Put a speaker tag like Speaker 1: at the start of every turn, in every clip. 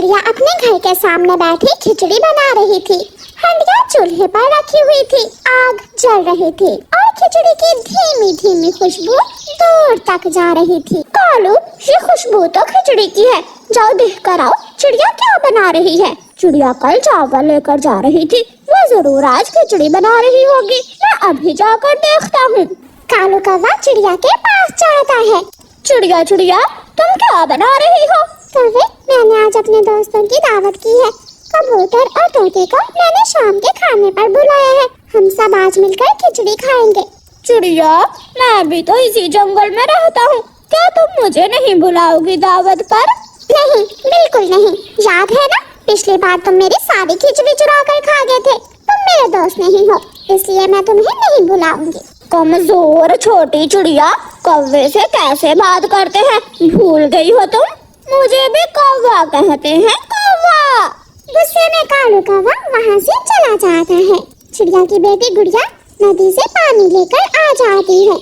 Speaker 1: चिड़िया अपने घर के सामने बैठी खिचड़ी बना रही थी। हंडिया चूल्हे पर रखी हुई थी, आग जल रही थी और खिचड़ी की धीमी धीमी खुशबू दूर तक जा रही थी। कालू, ये खुशबू तो खिचड़ी की है, जाओ देख कर आओ चिड़िया क्या बना रही है। चिड़िया कल चावल लेकर जा रही थी, वो जरूर आज खिचड़ी बना रही होगी, मैं अभी जाकर देखता हूँ। कालू कौवा चिड़िया के पास जाता है। चिड़िया चिड़िया, तुम क्या बना रही हो? कौवे, मैंने आज अपने दोस्तों की दावत की है। कबूतर और तोते को मैंने शाम के खाने पर बुलाया है, हम सब आज मिलकर खिचड़ी खाएंगे। चिड़िया, मैं भी तो इसी जंगल में रहता हूँ, क्या तुम मुझे नहीं बुलाओगी दावत पर? नहीं, बिल्कुल नहीं। याद है ना, पिछली बार तुम मेरी सारी खिचड़ी चुरा कर खा गए थे। तुम मेरे दोस्त नहीं हो, इसलिए मैं तुम्हें नहीं बुलाऊंगी। कमजोर छोटी चिड़िया, कौवे से कैसे बात करते हैं, भूल गई हो तुम? मुझे भी कौवा कहते हैं, कौवा। गुस्से में कालू कौवा वहाँ से चला जाता है। चिड़िया की बेटी गुड़िया नदी से पानी लेकर आ जाती है।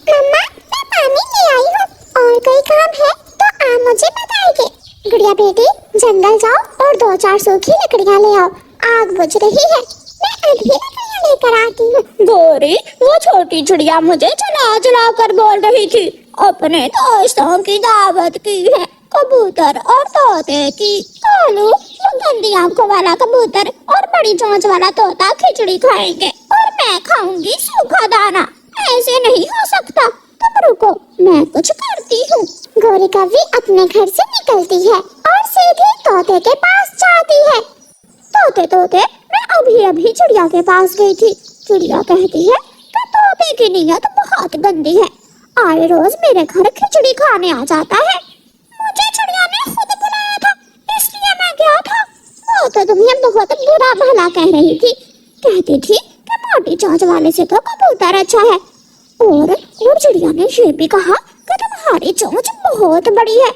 Speaker 1: मम्मा, मैं पानी ले आई हूँ, और कोई काम है तो आप मुझे बताइए। गुड़िया बेटी, जंगल जाओ और 2-4 सूखी लकड़ियाँ ले आओ, आग बुझ रही है। मैं अभी लकड़ियाँ लेकर आती हूँ। गोरी, वो छोटी चिड़िया मुझे चला चला कर बोल रही थी, अपने दोस्तों की दावत की है, कबूतर और तोते की। कालू, वो गंदी आंखों वाला कबूतर और बड़ी चोंच वाला तोता खिचड़ी खाएंगे और मैं खाऊंगी सूखा दाना। ऐसे नहीं हो सकता, तुम रुको, मैं कुछ करती हूँ। गोरी कौवी अपने घर से निकलती है और सीधे तोते के पास जाती है। तोते तोते, मैं अभी अभी चिड़िया के पास गई थी। चिड़िया कहती है कि तोते की नीयत बहुत गंदी है, आए रोज मेरे घर खिचड़ी खाने आ जाता है। मुझे चिड़िया ने खुद बुलाया था, इसलिए मैं गया था। वो तो तुम्हें बहुत बुरा भला कह रही थी, कहती थी कि मोटी चोंच वाले से तो कबूतर अच्छा है, और चिड़िया ने ये भी कहा कि तुम्हारी चोंच बहुत बड़ी है,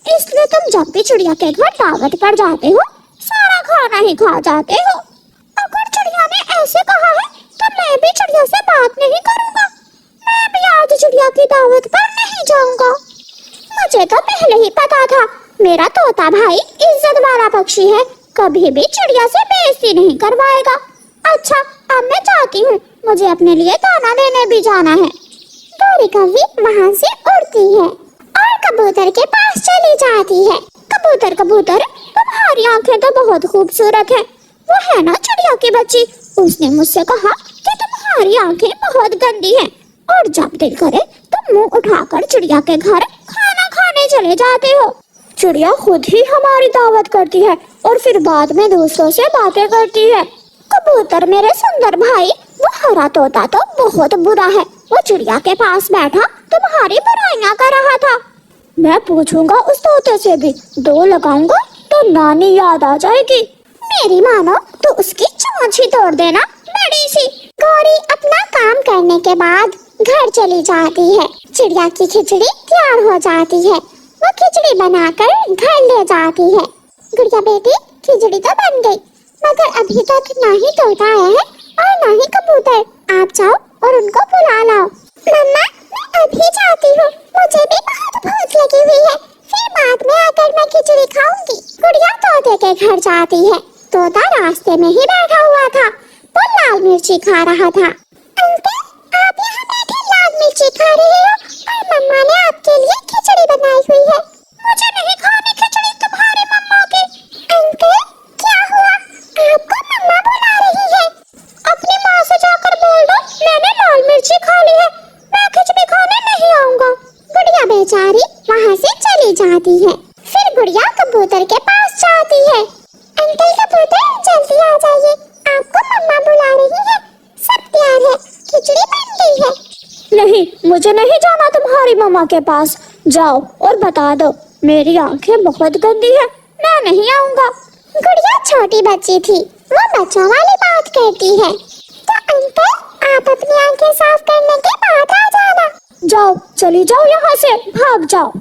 Speaker 1: इसलिए तुम जब भी चिड़िया के घर दावत पर जाते हो सारा खाना ही खा जाते हो। अगर चिड़िया ने ऐसे कहा है तो मैं भी चिड़िया से बात नहीं करूँगा, मैं भी आज चिड़िया की दावत पर नहीं जाऊँगा। मुझे तो पहले ही पता था, मेरा तोता भाई इज्जत वाला पक्षी है, कभी भी चिड़िया से बेइज्जती नहीं करवाएगा। अच्छा, अब मैं जाती हूँ, मुझे अपने लिए दाना लेने भी जाना है। गोरी कौवी वहाँ से उड़ती है और कबूतर के पास चली जाती है। कबूतर कबूतर, तुम्हारी आंखें तो बहुत खूबसूरत है। वो है ना चिड़िया की बच्ची, उसने मुझसे कहा कि तुम्हारी आंखें बहुत गंदी हैं और जब दिल करे तुम मुंह उठाकर चिड़िया के घर खाना खाने चले जाते हो। चिड़िया खुद ही हमारी दावत करती है और फिर बाद में दोस्तों से बातें करती है। कबूतर मेरे सुंदर भाई, वो हरा तोता तो बहुत बुरा है, वो चिड़िया के पास बैठा तुम्हारी बुराइयां कर रहा था। मैं पूछूंगा उस तोते से भी, 2 लगाऊंगा तो नानी याद आ जाएगी। मेरी मानो तो उसकी चोंच ही तोड़ देना, बड़ी सी। गौरी अपना काम करने के बाद घर चली जाती है। चिड़िया की खिचड़ी तैयार हो जाती है, वो खिचड़ी बनाकर घर ले जाती है। गुड़िया बेटी, खिचड़ी तो बन गई, मगर अभी तक ना ही तोता आया है और ना ही कबूतर। आप जाओ और उनको बुला लाओ। मम्मा, मैं अभी जाती हूँ, मुझे भी बहुत भूख लगी हुई है, फिर बाद में आकर मैं खिचड़ी खाऊंगी। गुड़िया तोते के घर जाती है। तोता रास्ते में ही बैठा हुआ था, वो लाल मिर्ची खा रहा था। अंकल, आप यहाँ बैठे लाल मिर्ची खा रहे हो और मम्मा ने आपके लिए खिचड़ी बनाई हुई है। मुझे नहीं खानी खिचड़ी तुम्हारी मम्मा की। अंकल, क्या हुआ, आपको मम्मा बुला रही है। अपनी माँ से जाकर बोल दो मैंने लाल मिर्ची खा ली है, मैं खिचड़ी खाने नहीं आऊंगा। गुड़िया बेचारी वहाँ से चली जाती है। फिर गुड़िया कबूतर के पास जाती है। अंकल कबूतर, जल्दी आ जाइए, आपको मम्मा बुला रही है, सब तैयार है, खिचड़ी बन गई है। नहीं, मुझे नहीं जाना तुम्हारी मम्मा के पास, जाओ और बता दो मेरी आंखें बहुत गंदी है, मैं नहीं आऊंगा। गुड़िया छोटी बच्ची थी, वो बच्चों वाली बात करती है। तो अंकल, आप अपनी आंखें साफ करने के बाद आ जाना। जाओ, चली जाओ यहाँ से, भाग जाओ।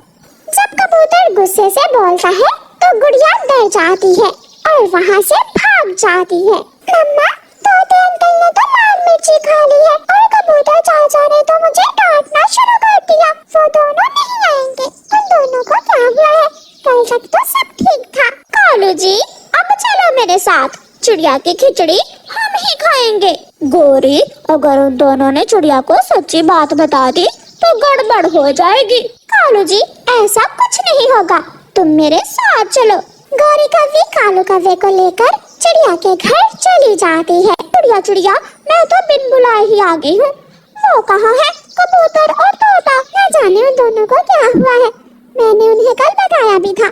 Speaker 1: जब कबूतर गुस्से से बोलता है तो गुड़िया डर जाती है और वहाँ से भाग जाती है। मम्मा, तोते अंकल ने तो लाल मिर्ची खा ली है और कबूतर चाचा ने तो मुझे डांटना शुरू कर दिया, वो दोनों नहीं आएंगे। उन दोनों को क्या हुआ है, कल तक तो सब ठीक था। कालू जी अब चलो मेरे साथ, चिड़िया की खिचड़ी हम ही खाएंगे।
Speaker 2: गौरी, अगर उन दोनों ने चिड़िया को सच्ची बात बता दी तो गड़बड़ हो जाएगी।
Speaker 1: कालू जी ऐसा कुछ नहीं होगा, तुम मेरे साथ चलो। गौरी कव्वी कालू कव्वे को लेकर चिड़िया के घर चली जाती है। चिड़िया चिड़िया, मैं तो बिन बुलाए ही आ गई हूँ। वो कहाँ है? कबूतर और तोता, न जाने उन दोनों को क्या हुआ है। मैंने उन्हें कल बताया भी था,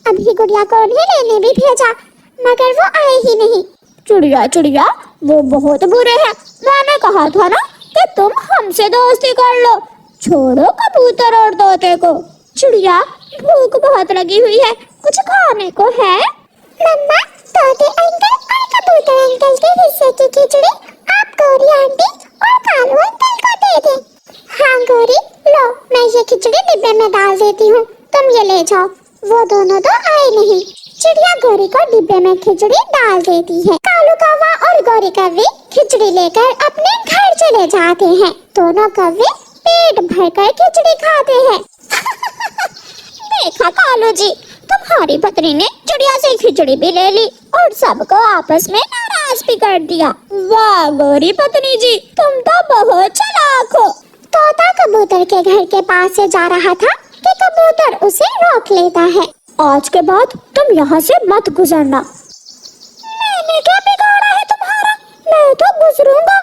Speaker 1: अभी गुड़िया को उन्हें लेने भी भेजा, मगर वो आए ही नहीं।
Speaker 2: चिड़िया चिड़िया, वो बहुत बुरे हैं। मैंने कहा था ना कि तुम हमसे दोस्ती कर लो। छोड़ो कबूतर और तोते को। चिड़िया, भूख बहुत लगी हुई है, कुछ खाने को है?
Speaker 1: मम्मा, तोते अंकल और कबूतर अंकल के हिस्से की खिचड़ी आप गौरी आंटी और कालू अंकल को दे दे। हाँ गौरी, लो मैं ये खिचड़ी डिब्बे में डाल देती हूँ, तुम ये ले जाओ। वो दोनों तो आए नहीं। चिड़िया गौरी को डिब्बे में खिचड़ी डाल देती है। कालू कौवा और गौरी कव्वी खिचड़ी लेकर अपने घर चले जाते हैं। दोनों कव्वे पेट भरकर खिचड़ी खाते हैं।
Speaker 2: देखा कालू जी, तुम्हारी पत्नी ने चिड़िया से खिचड़ी भी ले ली और सबको आपस में नाराज भी कर दिया। वाह गौरी पत्नी जी, तुम तो बहुत चालाक हो।
Speaker 1: तोता कबूतर के घर के पास से जा रहा था कि कबूतर उसे रोक लेता है।
Speaker 2: आज के बाद तुम यहाँ से मत गुजरना।
Speaker 1: मैंने क्या बिगाड़ा है तुम्हारा? मैं तो गुजरूंगा।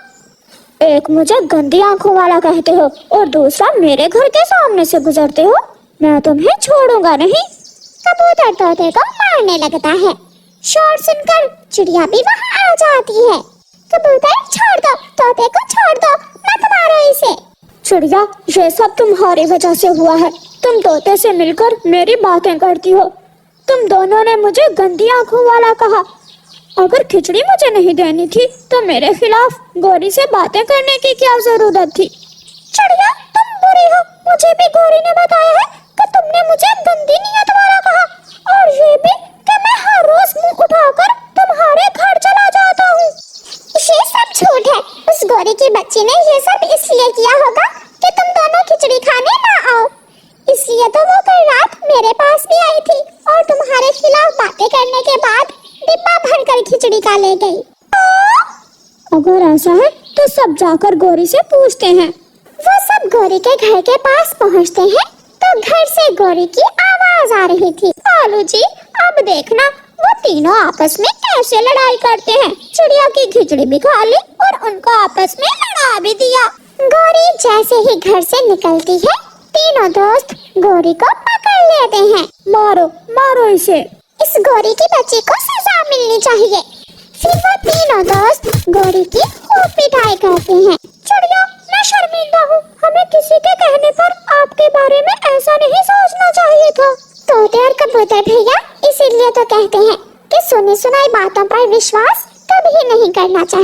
Speaker 2: एक मुझे गंदी आंखों वाला कहते हो और दूसरा मेरे घर के सामने से गुजरते हो। मैं तुम्हें छोड़ूंगा नहीं।
Speaker 1: कबूतर तोते को मारने लगता है। शोर सुनकर चिड़िया भी वहाँ आ जाती है। कबूतर छोड़ दो, तोते को छोड़ दो, मत मारो इसे।
Speaker 2: चिड़िया, ये सब तुम्हारी वजह से हुआ है। तुम तोते से मिलकर मेरी बातें करती हो। तुम दोनों ने मुझे गंदी आंखों वाला कहा। अगर खिचड़ी मुझे नहीं देनी थी तो मेरे खिलाफ गौरी से बातें करने की क्या जरूरत थी?
Speaker 1: चिड़िया, तुम बुरी हो। मुझे भी गौरी ने बताया है कि तुमने मुझे गंदी नियत वाला कहा, और ये भी कि मैं हर रोज मुंह उठाकर तुम्हारे घर चला जाता हूँ। ये सब झूठ है। उस गौरी की बच्ची ने ये सब इसलिए किया होगा कि तुम दोनों खिचड़ी खाने ना आओ। इसलिए तो वो कल रात मेरे पास भी आई थी और तुम्हारे खिलाफ बातें करने के बाद डिब्बा भरकर खिचड़ी का ले गई।
Speaker 2: अगर ऐसा है तो सब जाकर गौरी से पूछते हैं।
Speaker 1: वो सब गौरी के घर के पास पहुँचते हैं तो घर से गौरी की आवाज आ रही थी। कालू जी, अब देखना वो तीनों आपस में कैसे लड़ाई करते हैं। चिड़िया की खिचड़ी भी खा ली और उनको आपस में लड़ा भी दिया। गौरी जैसे ही घर से निकलती है, तीनों दोस्त गौरी को पकड़ लेते हैं।
Speaker 2: मारो मारो इसे।
Speaker 1: इस गौरी की बच्ची को सजा मिलनी चाहिए। फिर वो तीनों दोस्त गौरी की खूब पिटाई करते हैं। चिड़िया, मैं शर्मिंदा हूँ। हमें किसी के कहने पर आपके बारे में ऐसा नहीं सोचना चाहिए था। तोते और कबूतर भैया इसीलिए तो कहते हैं कि सुनी सुनाई बातों पर विश्वास कभी नहीं करना चाहिए।